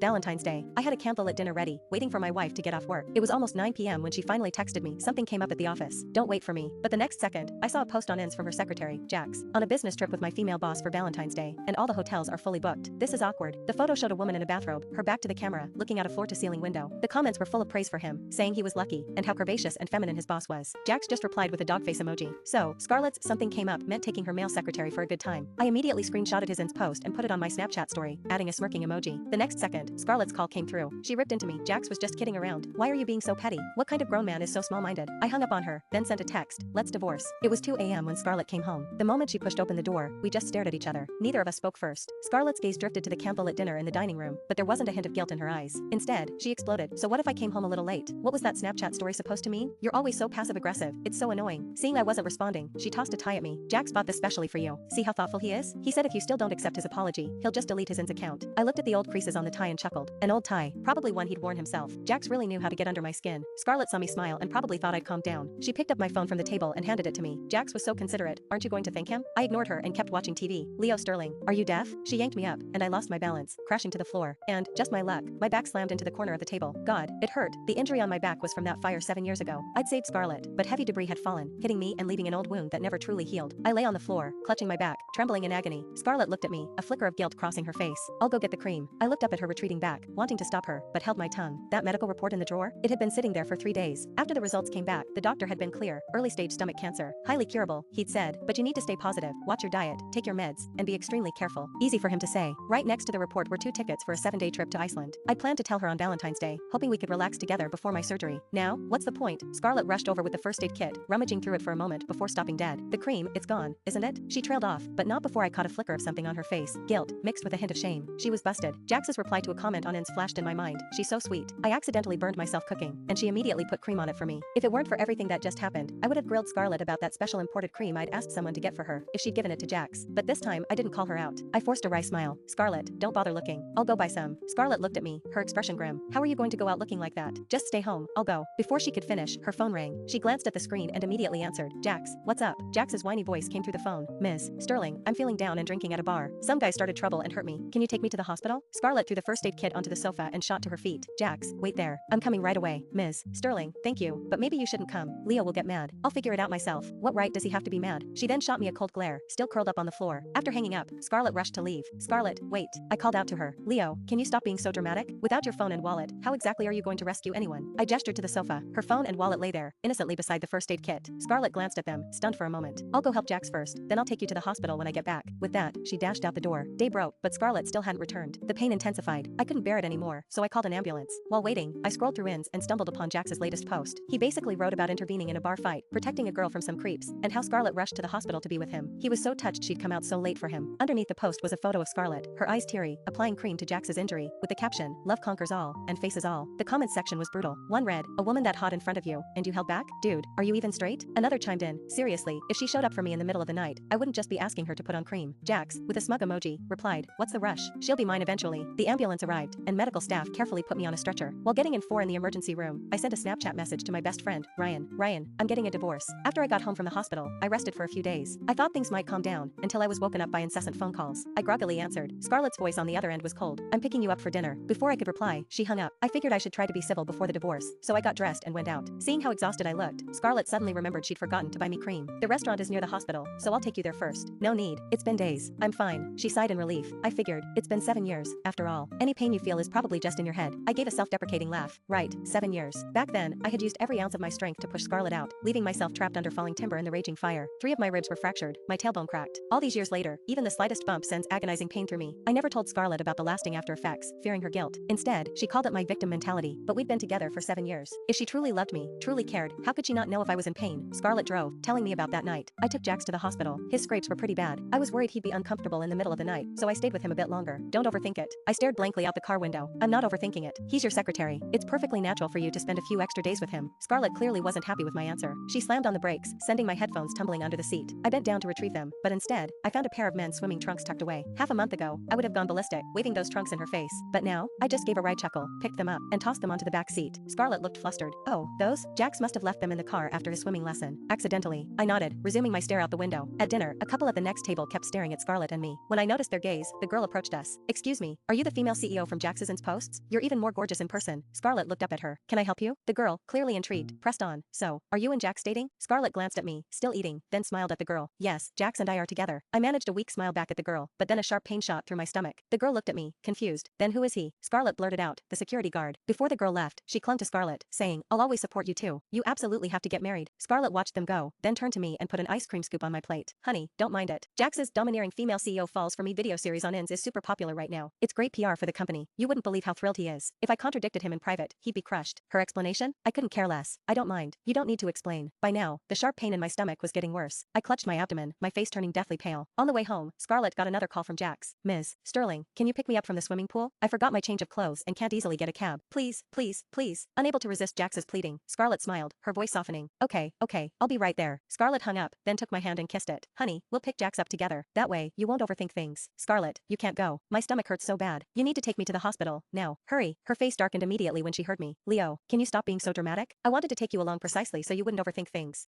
Valentine's Day. I had a candlelit dinner ready, waiting for my wife to get off work. It was almost 9 p.m. when she finally texted me something came up at the office. Don't wait for me. But the next second, I saw a post on Ins from her secretary, Jax, on a business trip with my female boss for Valentine's Day, and all the hotels are fully booked. This is awkward. The photo showed a woman in a bathrobe, her back to the camera, looking out a floor-to-ceiling window. The comments were full of praise for him, saying he was lucky, and how curvaceous and feminine his boss was. Jax just replied with a dog face emoji. So, Scarlett's something came up meant taking her male secretary for a good time. I immediately screenshotted his Ins post and put it on my Snapchat story, adding a smirking emoji. The next second, Scarlett's call came through. She ripped into me. Jax was just kidding around. Why are you being so petty? What kind of grown man is so small-minded? I hung up on her, then sent a text. Let's divorce. It was 2 a.m. when Scarlett came home. The moment she pushed open the door, we just stared at each other. Neither of us spoke first. Scarlett's gaze drifted to the candlelit dinner in the dining room, but there wasn't a hint of guilt in her eyes. Instead, she exploded. So what if I came home a little late? What was that Snapchat story supposed to mean? You're always so passive-aggressive. It's so annoying. Seeing I wasn't responding, she tossed a tie at me. Jax bought this specially for you. See how thoughtful he is? He said if you still don't accept his apology, he'll just delete his Ins account. I looked at the old creases on the tie and chuckled. An old tie, probably one he'd worn himself. Jax really knew how to get under my skin. Scarlett saw me smile and probably thought I'd calmed down. She picked up my phone from the table and handed it to me. Jax was so considerate. Aren't you going to thank him? I ignored her and kept watching TV. Leo Sterling, are you deaf? She yanked me up, and I lost my balance, crashing to the floor. And, just my luck, my back slammed into the corner of the table. God, it hurt. The injury on my back was from that fire 7 years ago. I'd saved Scarlett, but heavy debris had fallen, hitting me and leaving an old wound that never truly healed. I lay on the floor, clutching my back, trembling in agony. Scarlett looked at me, a flicker of guilt crossing her face. I'll go get the cream. I looked up at her retreating back, wanting to stop her, but held my tongue. That medical report in the drawer? It had been sitting there for 3 days. After the results came back, the doctor had been clear. Early stage stomach cancer. Highly curable, he'd said, but you need to stay positive, watch your diet, take your meds, and be extremely careful. Easy for him to say. Right next to the report were 2 tickets for a 7-day trip to Iceland. I'd planned to tell her on Valentine's Day, hoping we could relax together before my surgery. Now, what's the point? Scarlett rushed over with the first aid kit, rummaging through it for a moment before stopping dead. The cream, it's gone, isn't it? She trailed off, but not before I caught a flicker of something on her face. Guilt, mixed with a hint of shame. She was busted. Jax's reply to a comment on Ins flashed in my mind. She's so sweet. I accidentally burned myself cooking, and she immediately put cream on it for me. If it weren't for everything that just happened, I would have grilled Scarlett about that special imported cream I'd asked someone to get for her, if she'd given it to Jax. But this time, I didn't call her out. I forced a wry smile. Scarlett, don't bother looking. I'll go buy some. Scarlett looked at me, her expression grim. How are you going to go out looking like that? Just stay home. I'll go. Before she could finish, her phone rang. She glanced at the screen and immediately answered. Jax, what's up? Jax's whiny voice came through the phone. Ms. Sterling, I'm feeling down and drinking at a bar. Some guy started trouble and hurt me. Can you take me to the hospital? Scarlett threw the first aid kit onto the sofa and shot to her feet. Jax, wait there. I'm coming right away. Ms. Sterling, thank you, but maybe you shouldn't come. Leo will get mad. I'll figure it out myself. What right does he have to be mad? She then shot me a cold glare, still curled up on the floor. After hanging up, Scarlett rushed to leave. Scarlett, wait. I called out to her. Leo, can you stop being so dramatic? Without your phone and wallet, how exactly are you going to rescue anyone? I gestured to the sofa. Her phone and wallet lay there, innocently beside the first aid kit. Scarlett glanced at them, stunned for a moment. I'll go help Jax first, then I'll take you to the hospital when I get back. With that, she dashed out the door. Day broke, but Scarlett still hadn't returned. The pain intensified. I couldn't bear it anymore, so I called an ambulance. While waiting, I scrolled through Ins and stumbled upon Jax's latest post. He basically wrote about intervening in a bar fight, protecting a girl from some creeps, and how Scarlett rushed to the hospital to be with him. He was so touched she'd come out so late for him. Underneath the post was a photo of Scarlett, her eyes teary, applying cream to Jax's injury, with the caption, "Love conquers all, and faces all." The comments section was brutal. One read, "A woman that hot in front of you, and you held back? Dude, are you even straight?" Another chimed in, "Seriously, if she showed up for me in the middle of the night, I wouldn't just be asking her to put on cream." Jax, with a smug emoji, replied, "What's the rush? She'll be mine eventually." The ambulance arrived, and medical staff carefully put me on a stretcher. While getting in 4 in the emergency room, I sent a Snapchat message to my best friend, Ryan. Ryan, I'm getting a divorce. After I got home from the hospital, I rested for a few days. I thought things might calm down, until I was woken up by incessant phone calls. I groggily answered. Scarlett's voice on the other end was cold. "I'm picking you up for dinner." Before I could reply, she hung up. I figured I should try to be civil before the divorce, so I got dressed and went out. Seeing how exhausted I looked, Scarlett suddenly remembered she'd forgotten to buy me cream. "The restaurant is near the hospital, so I'll take you there first." "No need. It's been days. I'm fine." She sighed in relief. I figured, it's been 7 years, after all. Any pain you feel is probably just in your head. I gave a self-deprecating laugh. Right, 7 years. Back then, I had used every ounce of my strength to push Scarlett out, leaving myself trapped under falling timber in the raging fire. 3 of my ribs were fractured, my tailbone cracked. All these years later, even the slightest bump sends agonizing pain through me. I never told Scarlett about the lasting after effects, fearing her guilt. Instead, she called it my victim mentality, but we'd been together for 7 years. If she truly loved me, truly cared, how could she not know if I was in pain? Scarlett drove, telling me about that night. I took Jax to the hospital. His scrapes were pretty bad. I was worried he'd be uncomfortable in the middle of the night, so I stayed with him a bit longer. Don't overthink it. I stared blankly out the car window. I'm not overthinking it. He's your secretary. It's perfectly natural for you to spend a few extra days with him. Scarlett clearly wasn't happy with my answer. She slammed on the brakes, sending my headphones tumbling under the seat. I bent down to retrieve them, but instead, I found a pair of men's swimming trunks tucked away. Half a month ago, I would have gone ballistic, waving those trunks in her face. But now, I just gave a wry chuckle, picked them up, and tossed them onto the back seat. Scarlett looked flustered. "Oh, those? Jax must have left them in the car after his swimming lesson. Accidentally." I nodded, resuming my stare out the window. At dinner, a couple at the next table kept staring at Scarlett and me. When I noticed their gaze, the girl approached us. "Excuse me, are you the female CEO CEO from Jackson's posts? You're even more gorgeous in person. Scarlett looked up at her. Can I help you? The girl, clearly intrigued, pressed on. So, are you and Jax dating? Scarlett glanced at me, still eating, then smiled at the girl. Yes, Jax and I are together. I managed a weak smile back at the girl, but then a sharp pain shot through my stomach. The girl looked at me, confused. Then who is he? Scarlett blurted out, the security guard. Before the girl left, she clung to Scarlett, saying, I'll always support you too. You absolutely have to get married. Scarlett watched them go, then turned to me and put an ice cream scoop on my plate. Honey, don't mind it. Jax's domineering female CEO falls for me video series on Ins is super popular right now. It's great PR for the company. You wouldn't believe how thrilled he is. If I contradicted him in private, he'd be crushed. Her explanation? I couldn't care less. I don't mind. You don't need to explain. By now, the sharp pain in my stomach was getting worse. I clutched my abdomen, my face turning deathly pale. On the way home, Scarlett got another call from Jax. Ms. Sterling, can you pick me up from the swimming pool? I forgot my change of clothes and can't easily get a cab. Please, please, please. Unable to resist Jax's pleading, Scarlett smiled, her voice softening. Okay, I'll be right there. Scarlett hung up, then took my hand and kissed it. Honey, we'll pick Jax up together. That way, you won't overthink things. Scarlett, you can't go. My stomach hurts so bad. You need to take me to the hospital, now. Hurry. Her face darkened immediately when she heard me. Leo, can you stop being so dramatic? I wanted to take you along precisely so you wouldn't overthink things.